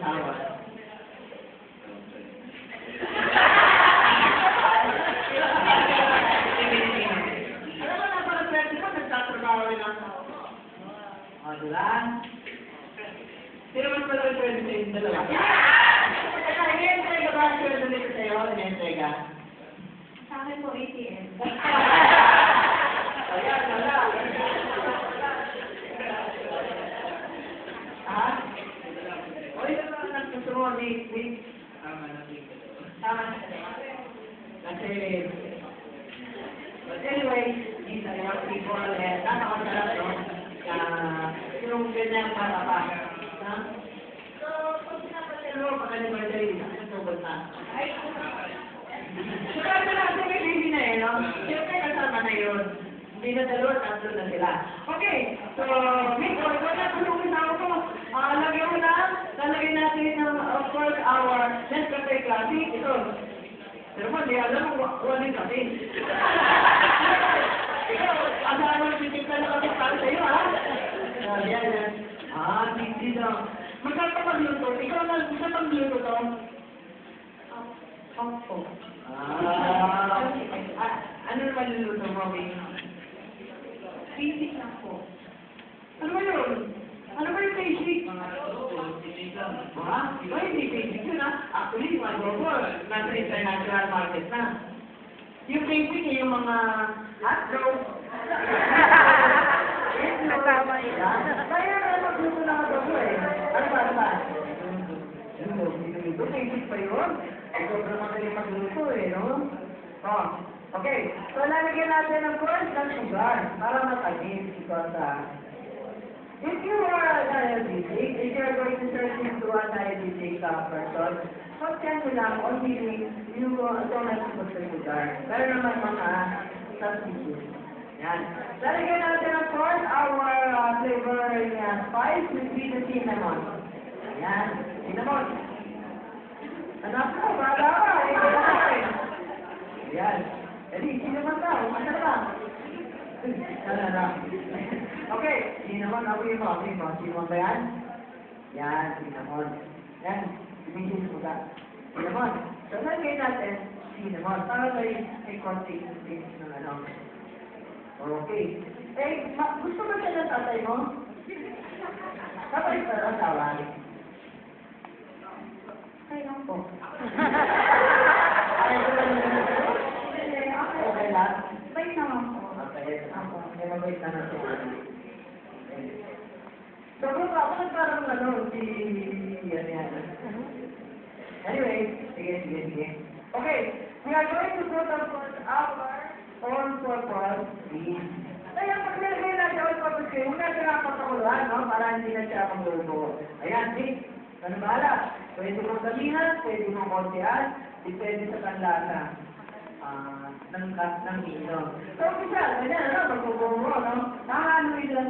asawa. Alam mo na parang pwede mo, nagtatrabaho rin ang asawa ko. O, diba? Sino mas malaki pwede sa yung dalawa? Teka, i-entrega ba ang pwede nito sa'yo? I-entrega? Sa akin po, ATM. Ayan, wala. Ha? O, ito na lang gusto mo, Nick. Tama na. Kasi, but anyway, these are young people, and nakakasarap, no? Yung ganyan para pa. Ha? So, kung sinapatin mo, pag-anniversary, ang tubod na. Ay, saka na lang, may baby na no? Siyempre, kasama na yun. Hindi na dalawa, tatlo na sila. Okay, so, Nick, ito na tulungin ako ko. Lagyan mo na, lalagyan natin ng, of course, our Nescafe Classic. Ito. Pero mo, di alam mo, walang kape. Ikaw, asahan mo, titignan na kasi para sa'yo, ha? Yan. Hindi na. Magkakapagluto. Ikaw na, gusto pagluto to? Opo. Ano naman niluluto mo, baby? Basic lang po. Ano ba yun? Ano ba yung basic? Ha? Iba hindi basic yun, ha? Actually, yung adobo, nasa international market na. Yung basic, yung mga hotdog. Kasama yun. Kaya na magluto ng adobo eh. Ano ba? Ito, basic pa yun. Sobrang magaling magluto eh, no? Okay. So, lalagyan natin ng course ng sugar para matamis. Because, if you are a diabetic, if you are going to search into a diabetic person, mag-check mo lang on feeling you don't have to put the sugar. Pero naman mga substitutes. Yan. Lalagyan natin ng course our flavoring spice will be the cinnamon. Yan. Cinnamon. Anak ko, bala ka. Yan. Jadi, cinnamon ka. Masarap ka. Okay, cinnamon. Amoy mo. Cinnamon ba yan? Yan, cinnamon. Yan. Ibigin mo ka. Cinnamon. So, lagay natin cinnamon. Para may konti taste ng ano. Okay. Gusto ba siya ng tatay mo? Tatay ka ng asawa? Okay lang po. Okay lang? Bait naman po. Okay. May mabait na natin. So, bro, ako nagparang yan. Anyway, sige. Okay, we are going to put on our all-purpose cream. Kaya pag nilagay natin all-purpose cream, huwag natin nakapagpakuluan, no? Para hindi na siya pangluto. Ayan, see? Ano bahala? Pwede mong sabihan, pwede mong kontihan, depende sa panlasa ng vino. So, official, ganyan, ano? Magpupungo, no? Nakahaluin lang